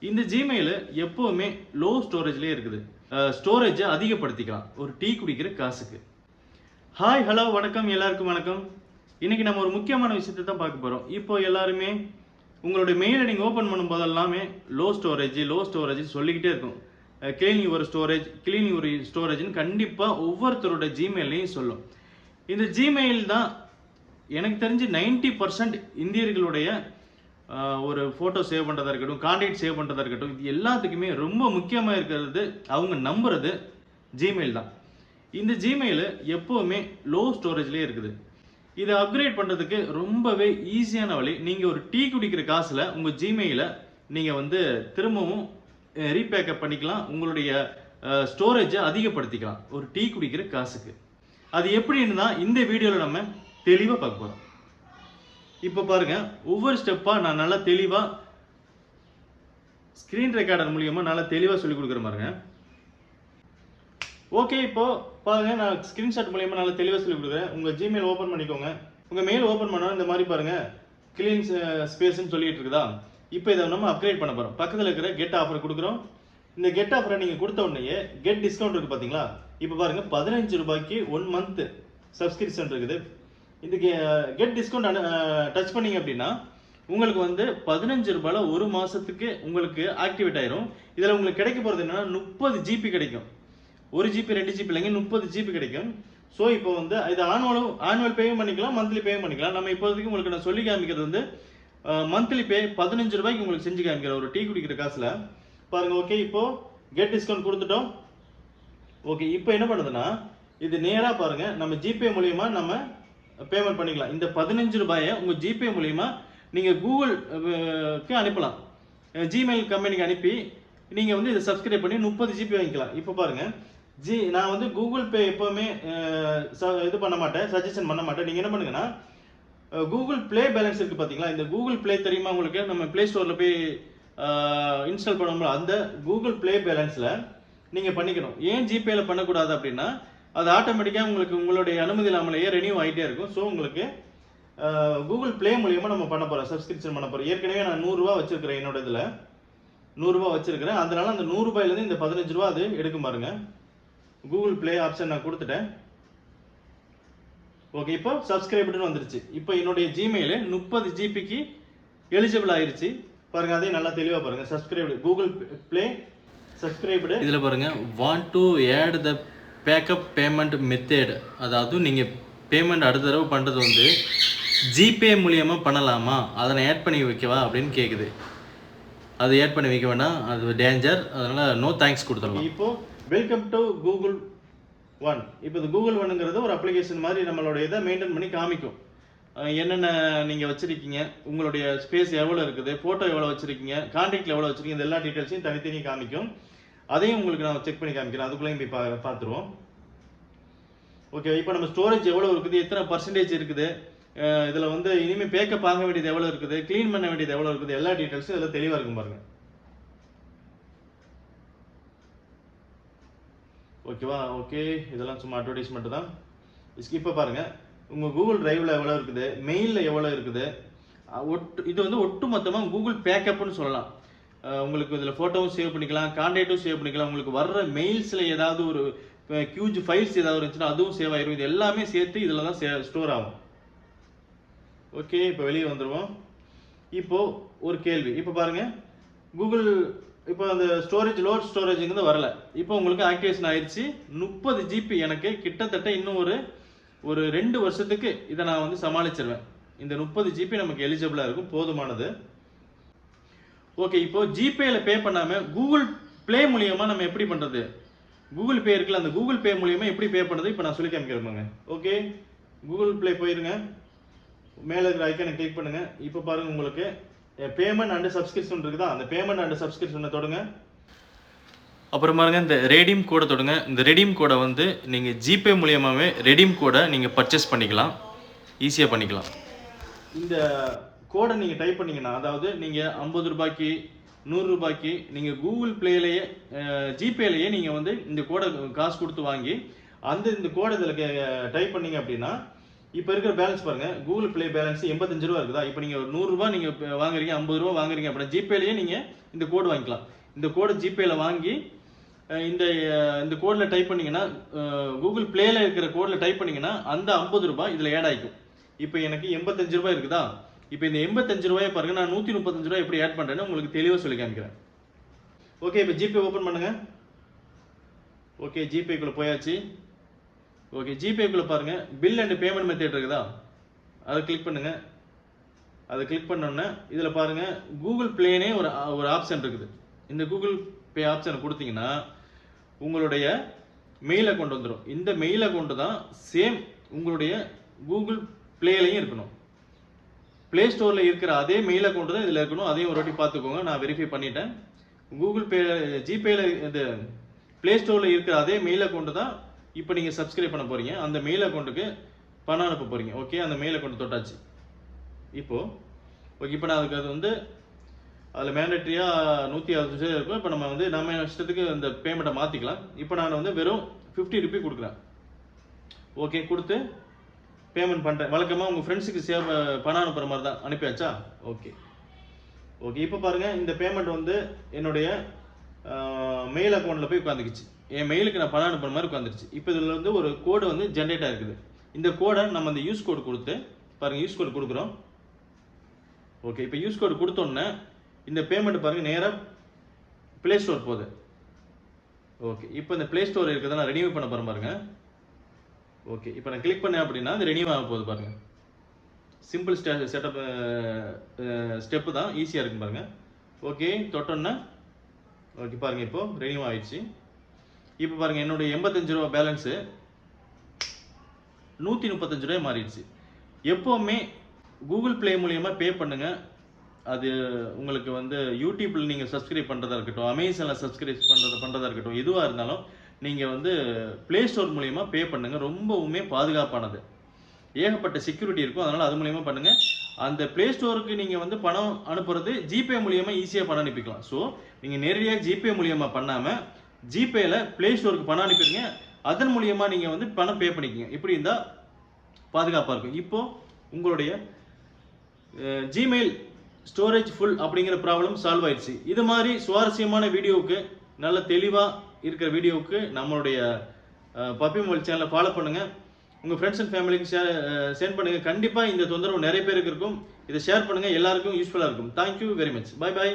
இந்த ஜிமெயில் எப்பவுமே லோ ஸ்டோரேஜ்லேயே இருக்குது. ஸ்டோரேஜை அதிகப்படுத்திக்கலாம் ஒரு டீ குடிக்கிற காசுக்கு. ஹாய் ஹலோ வணக்கம், எல்லாருக்கும் வணக்கம். இன்னைக்கு நம்ம ஒரு முக்கியமான விஷயத்தை தான் பார்க்க போகிறோம். இப்போ எல்லாருமே உங்களுடைய மெயிலை நீங்கள் ஓப்பன் பண்ணும்போது எல்லாமே லோ ஸ்டோரேஜ் சொல்லிக்கிட்டே இருக்கும். கிளீன் யுவர் ஸ்டோரேஜ்னு கண்டிப்பாக ஒவ்வொருத்தரோட ஜிமெயிலையும் சொல்லும். இந்த ஜிமெயில் தான் எனக்கு தெரிஞ்சு 90% இந்தியர்களுடைய ஒரு ஃபோட்டோ சேவ் பண்ணுறதா இருக்கட்டும், கான்டாக்ட் சேவ் பண்ணுறதா இருக்கட்டும், இது எல்லாத்துக்குமே ரொம்ப முக்கியமாக இருக்கிறது அவங்க நம்புறது ஜிமெயில் தான். இந்த ஜிமெயில் எப்போவுமே லோ ஸ்டோரேஜ்லேயே இருக்குது. இதை அப்கிரேட் பண்ணுறதுக்கு ரொம்பவே ஈஸியான வழி. நீங்கள் ஒரு டீ குடிக்கிற காசில் உங்கள் ஜிமெயிலை நீங்கள் திரும்பவும் ரீபேக்கப் பண்ணிக்கலாம். உங்களுடைய ஸ்டோரேஜை அதிகப்படுத்திக்கலாம் ஒரு டீ குடிக்கிற காசுக்கு. அது எப்படின்னு தான் இந்த வீடியோவில் நம்ம தெளிவாக பார்க்க போகிறோம். இப்போ பாருங்க, ஒவ்வொரு ஸ்டெப்பாக நான் நல்லா தெளிவாக ஸ்க்ரீன் ரெக்கார்டர் மூலியமாக நல்லா தெளிவாக சொல்லி கொடுக்குற பாருங்க. ஓகே, இப்போ பாருங்க, நான் ஸ்க்ரீன்ஷாட் மூலியமாக நல்லா தெளிவாக சொல்லி கொடுக்குறேன். உங்கள் ஜிமெயில் ஓப்பன் பண்ணிக்கோங்க. உங்கள் மெயில் ஓப்பன் பண்ணால் இந்த மாதிரி பாருங்க, கிளீன் ஸ்பேஸ்ன்னு சொல்லிட்டு இருக்குதா. இப்போ இதை நம்ம அப்கிரேட் பண்ண போகிறோம். பக்கத்தில் இருக்கிற கெட் ஆஃபர் கொடுக்குறோம். இந்த கெட் ஆஃபரை நீங்கள் கொடுத்த உடனே கெட் டிஸ்கவுண்ட் இருக்குது பார்த்தீங்களா. இப்போ பாருங்க, 15 ரூபாய்க்கு 1 மந்த் சப்ஸ்கிரிப்ஷன் இருக்குது. இந்த கெட் டிஸ்கவுண்ட் டச் பண்ணீங்க அப்படின்னா உங்களுக்கு 15 ரூபாயில் ஒரு மாதத்துக்கு உங்களுக்கு ஆக்டிவேட் ஆயிரும். இதில் உங்களுக்கு கிடைக்க போகிறது என்னன்னா 30 ஜிபி கிடைக்கும். 1 ஜிபி 2 ஜிபி இல்லைங்க, 30 ஜிபி கிடைக்கும். ஸோ இப்போ இது ஆனுவல் பேயும் பண்ணிக்கலாம், மந்த்லி பேயும் பண்ணிக்கலாம். நம்ம இப்போதைக்கு உங்களுக்கு நான் சொல்லி காமிக்கிறது மந்த்லி பே 15 ரூபாய்க்கு உங்களுக்கு செஞ்சு காமிக்கிறேன் ஒரு டீ குடிக்கிற காசில் பாருங்க. ஓகே, இப்போ கெட் டிஸ்கவுண்ட் கொடுத்துட்டோம். ஓகே, இப்போ என்ன பண்ணுதுன்னா இது நேராக பாருங்க, நம்ம ஜிபே மூலியமா நம்ம பேமெண்ட் பண்ணிக்கலாம். இந்த 15 ரூபாயை உங்கள் ஜிபே மூலிமா நீங்கள் கூகுளுக்கு அனுப்பலாம். ஜிமெயில் கம்பெனிக்கு அனுப்பி நீங்கள் இதை சப்ஸ்கிரைப் பண்ணி 30 ஜிபி வாங்கிக்கலாம். இப்போ பாருங்கள், நான் கூகுள் பே எப்போவுமே இது பண்ண மாட்டேன், சஜஷன் பண்ண மாட்டேன். நீங்கள் என்ன பண்ணுங்கன்னா, கூகுள் ப்ளே பேலன்ஸ் இருக்குது பார்த்தீங்களா. இந்த கூகுள் ப்ளே தெரியுமா உங்களுக்கு? நம்ம ப்ளே ஸ்டோரில் போய் இன்ஸ்டால் பண்ணும்போது அந்த கூகுள் ப்ளே பேலன்ஸில் நீங்கள் பண்ணிக்கணும். ஏன் ஜிபேயில் பண்ணக்கூடாது அப்படின்னா, அது ஆட்டோமேட்டிக்காக உங்களுடைய அனுமதி இல்லாமலேயே ரெனியூ ஆகிட்டே இருக்கும். ஸோ உங்களுக்கு கூகுள் ப்ளே மூலியமாக நம்ம பண்ண போகிறோம், சப்ஸ்கிரிப்ஷன் பண்ண போகிறோம். ஏற்கனவே நான் 100 ரூபா வச்சிருக்கிறேன், என்னோட இதில் 100 ரூபா வச்சிருக்கிறேன். அதனால அந்த 100 ரூபாயிலேருந்து இந்த 15 ரூபா அது எடுக்கும் பாருங்க. கூகுள் ப்ளே ஆப்ஷன் நான் கொடுத்துட்டேன். ஓகே, இப்போ சப்ஸ்கிரைப்டுன்னு வந்துருச்சு. இப்போ என்னுடைய ஜிமெயில் 30 ஜிபிக்கு எலிஜிபிள் ஆயிருச்சு பாருங்க. அதையும் நல்லா தெளிவாக பாருங்க. Subscribed Google play subscribed. இதில் பாருங்க, want to add the backup payment method, அதாவது நீங்கள் பேமெண்ட் அடுத்த தடவை பண்ணுறது ஜிபே மூலியமாக பண்ணலாமா, அதை ஆட் பண்ணி வைக்கவா அப்படின்னு கேட்குது. அது ஆட் பண்ணி வைக்க வேணாம், அது டேஞ்சர். அதனால் நோ தேங்க்ஸ் கொடுத்துடலாம். இப்போது வெல்கம் டு கூகுள் ஒன். இப்போ இந்த கூகுள் ஒன்னுங்கிறது ஒரு அப்ளிகேஷன் மாதிரி நம்மளோட இதை மெயின்டைன் பண்ணி காமிக்கும். என்னென்ன நீங்கள் வச்சுருக்கீங்க, உங்களுடைய ஸ்பேஸ் எவ்வளோ இருக்குது, ஃபோட்டோ எவ்வளோ வச்சுருக்கீங்க, கான்டாக்டில் எவ்வளோ வச்சுருக்கீங்க, இந்த எல்லா டீட்டெயில்ஸையும் தனித்தனி காமிக்கும். அதையும் உங்களுக்கு நான் செக் பண்ணி காமிக்கிறேன். அதுக்குள்ளேயும் போய் பார்த்துருவோம். ஓகே, இப்போ நம்ம ஸ்டோரேஜ் எவ்வளோ இருக்குது, எத்தனை பர்சன்டேஜ் இருக்குது, இதில் இனிமேல் பேக்கப் ஆக வேண்டியது எவ்வளோ இருக்குது, க்ளீன் பண்ண வேண்டியது எவ்வளோ இருக்குது, எல்லா டீட்டெயில்ஸும் இதில் தெளிவாக இருக்கும் பாருங்கள். ஓகேவா? ஓகே, இதெல்லாம் சும்மா அட்வர்டைஸ்மெண்ட் தான். இப்போ பாருங்கள், உங்கள் கூகுள் டிரைவில் எவ்வளோ இருக்குது, மெயிலில் எவ்வளோ இருக்குது, இது ஒட்டு மொத்தமாக கூகுள் பேக்கப்னு சொல்லலாம். உங்களுக்கு இதில் ஃபோட்டோவும் சேவ் பண்ணிக்கலாம், கான்டாக்டும் சேவ் பண்ணிக்கலாம். உங்களுக்கு வர்ற மெயில்ஸில் ஏதாவது ஒரு ஹியூஜ் ஃபைல்ஸ் ஏதாவது இருந்துச்சுன்னா அதுவும் சேவ் ஆயிரும். இது எல்லாமே சேர்த்து இதில் தான் ஸ்டோர் ஆகும். ஓகே, இப்போ வெளியே வந்துடுவோம். இப்போது ஒரு கேள்வி. இப்போ பாருங்கள், கூகுள் இப்போ அந்த லோட் ஸ்டோரேஜுங்கிறது வரல. இப்போ உங்களுக்கு ஆக்டிவேஷன் ஆயிடுச்சு. 30 ஜிபி எனக்கு கிட்டத்தட்ட இன்னும் ஒரு 2 வருஷத்துக்கு இதை நான் சமாளிச்சிருவேன். இந்த 30 ஜிபி நமக்கு எலிஜிபிளாக இருக்கும், போதுமானது. ஓகே, இப்போ ஜிபேயில் பே பண்ணாமல் கூகுள் ப்ளே மூலியமாக நம்ம எப்படி பண்ணுறது? கூகுள் பே இருக்குல்ல, அந்த கூகுள் பே மூலியமாக எப்படி பே பண்ணுறது இப்போ நான் சொல்லி காமிக்கிறேன். ஓகே, கூகுள் ப்ளே போயிருங்க, மேலே இருக்கிற ஐக்கானை கிளிக் பண்ணுங்கள். இப்போ பாருங்கள், உங்களுக்கு பேமெண்ட் அண்ட் சப்ஸ்கிரிப்ஷன் இருக்குதா, அந்த பேமெண்ட் அண்ட் சப்ஸ்கிரிப்ஷனை தொடுங்க. அப்புறம் பாருங்கள், இந்த ரெடீம் கோடை தொடுங்க. இந்த ரெடீம் கோடை நீங்கள் ஜிபே மூலியமாகவே ரெடீம் கோடை நீங்கள் பர்ச்சேஸ் பண்ணிக்கலாம், ஈஸியாக பண்ணிக்கலாம். இந்த கோடை நீங்கள் டைப் பண்ணிங்கன்னா, அதாவது நீங்கள் 50 ரூபாய்க்கு 100 ரூபாய்க்கு நீங்கள் கூகுள் ப்ளேலேயே ஜிபேலேயே நீங்கள் இந்த கோடை காசு கொடுத்து வாங்கி இந்த கோடை இதில் டைப் பண்ணிங்க அப்படின்னா இப்போ இருக்கிற பேலன்ஸ் பாருங்க, கூகுள் ப்ளே பேலன்ஸ் 85 ரூபா இருக்குதா? இப்போ நீங்க ஒரு 100 ரூபாய் நீங்க வாங்குறீங்க, 50 ரூபாய் வாங்குறீங்க அப்படின்னா ஜிபேலயே நீங்க இந்த கோட் வாங்கிக்கலாம். இந்த கோட் ஜிபேல வாங்கி இந்த இந்த கோட்ல டைப் பண்ணீங்கன்னா, கூகுள் ப்ளேல இருக்கிற கோட்ல டைப் பண்ணீங்கன்னா அந்த 50 ரூபாய் இதுல ஆட் ஆயிக்கும். இப்போ எனக்கு 85 ரூபாய் இருக்குதா? இப்போ இந்த 85 ரூபாயை பாருங்க, நான் 135 ரூபாய் எப்படி ஆட் பண்றேன்னு உங்களுக்கு தெளிவா சொல்லி காமிக்கிறேன். ஓகே, இப்போ ஜிபே ஓபன் பண்ணுங்க. ஓகே, ஜிபேக்குள்ள போயாச்சு. ஓகே, ஜிபேக்குள்ள பாருங்க பில் அண்ட் பேமெண்ட் மெத்தட் இருக்குதா? அதை கிளிக் பண்ணுங்க. அதை கிளிக் பண்ணோன்னே இதுல பாருங்க கூகுள் ப்ளேனே ஒரு ஆப்ஷன் இருக்குது. இந்த கூகுள் பே ஆப்ஷன் கொடுத்தீங்கன்னா உங்களுடைய மெயில் அக்கௌண்ட் வந்துடும். இந்த மெயில் அக்கௌண்ட் தான் சேம் உங்களுடைய கூகுள் ப்ளேலையும் இருக்கணும். ப்ளே ஸ்டோரில் இருக்கிற அதே மெயில் அக்கௌண்ட் தான் இதில் இருக்கணும். அதையும் ஒரு வாட்டி பார்த்துக்கோங்க. நான் வெரிஃபை பண்ணிட்டேன். கூகுள் பே ஜிபேல இந்த ப்ளே ஸ்டோரில் இருக்கிற அதே மெயில் அக்கௌண்ட் தான் இப்போ நீங்கள் சப்ஸ்கிரைப் பண்ண போகிறீங்க. அந்த மெயில் அக்கௌண்ட்டுக்கு பணம் அனுப்ப போகிறீங்க. ஓகே, அந்த மெயில் அக்கௌண்ட் தொட்டாச்சு. ஓகே, இப்போ நான் அதுக்கு அது வந்து அதில் மேண்டட்ரியாக 160 இருக்கும். இப்போ நம்ம இஷ்டத்துக்கு இந்த பேமெண்ட்டை மாற்றிக்கலாம். இப்போ நான் வந்து வெறும் 50 ருபீ கொடுக்குறேன். ஓகே, கொடுத்து பேமெண்ட் பண்ணுறேன். வழக்கமாக உங்கள் ஃப்ரெண்ட்ஸுக்கு பணம் அனுப்புகிற மாதிரி தான். அனுப்பியாச்சா? ஓகே. இப்போ பாருங்கள், இந்த பேமெண்ட் வந்து என்னுடைய மெயில் அக்கௌண்ட்டில் போய் உட்காந்துக்குச்சு. என் மெயிலுக்கு நான் பணம் அனுப்புகிற மாதிரி உட்காந்துருச்சு. இப்போ இதில் வந்து ஒரு கோடு வந்து ஜென்ரேட் ஆகிருக்குது. இந்த கோடை நம்ம அந்த யூஸ் கோடு கொடுத்து பாருங்கள், யூஸ் கோடு கொடுக்குறோம். ஓகே, இப்போ யூஸ் கோடு கொடுத்தோன்னே இந்த பேமெண்ட் பாருங்கள் நேராக ப்ளே ஸ்டோர் போகுது. ஓகே, இப்போ இந்த ப்ளே ஸ்டோர் இருக்கிறத நான் ரெனியூ பண்ண போகிறேன் பாருங்க. ஓகே, இப்போ நான் கிளிக் பண்ணேன் அப்படின்னா அது ரெனியூ ஆக போகுது பாருங்க. சிம்பிள் செட்டப் ஸ்டெப்பு தான், ஈஸியாக இருக்கும் பாருங்க. ஓகே, தொட்டோன்னா ஓகே பாருங்க, இப்போ ரெனியூ ஆயிடுச்சு. இப்போ பாருங்க என்னுடைய 85 ரூபா பேலன்ஸு 135 ரூபாய் மாறிடுச்சு. எப்போவுமே கூகுள் ப்ளே மூலியமாக பே பண்ணுங்க. அது உங்களுக்கு வந்து யூடியூப்பில் நீங்கள் சப்ஸ்கிரைப் பண்ணுறதா இருக்கட்டும், அமேசானில் சப்ஸ்கிரைப் பண்ணுறதா இருக்கட்டும், எதுவாக இருந்தாலும் நீங்கள் வந்து ப்ளே ஸ்டோர் மூலிமா பே பண்ணுங்கள். ரொம்பவுமே பாதுகாப்பானது. ஏகப்பட்ட செக்யூரிட்டி இருக்கும். அதனால் அது மூலிமா பண்ணுங்கள். அந்த ப்ளே ஸ்டோருக்கு நீங்கள் வந்து பணம் அனுப்புறது ஜிபே மூலியமாக ஈஸியாக பணம் அனுப்பிக்கலாம். ஸோ நீங்கள் நேரடியாக ஜிபே மூலியமாக பண்ணாமல் ஜிபேயில் ப்ளே ஸ்டோருக்கு பணம் அனுப்பிடுங்க. அதன் மூலியமாக நீங்கள் வந்து பணம் பே பண்ணிக்கோங்க. இப்படி இருந்தால் பாதுகாப்பாக இருக்கும். இப்போது உங்களுடைய ஜிமெயில் ஸ்டோரேஜ் ஃபுல் அப்படிங்கிற ப்ராப்ளம் சால்வ் ஆயிடுச்சு. இது மாதிரி சுவாரஸ்யமான வீடியோவுக்கு, நல்ல தெளிவாக இருக்கிற வீடியோவுக்கு நம்மளுடைய பப்பி மொபைல் சேனலை ஃபாலோ பண்ணுங்கள். உங்கள் ஃப்ரெண்ட்ஸ் அண்ட் ஃபேமிலிக்கு சென்ட் பண்ணுங்கள். கண்டிப்பாக இந்த தொந்தரவு நிறைய பேருக்கு இருக்கும். இதை ஷேர் பண்ணுங்கள். எல்லாருக்கும் யூஸ்ஃபுல்லாக இருக்கும். Thank you very much. Bye bye.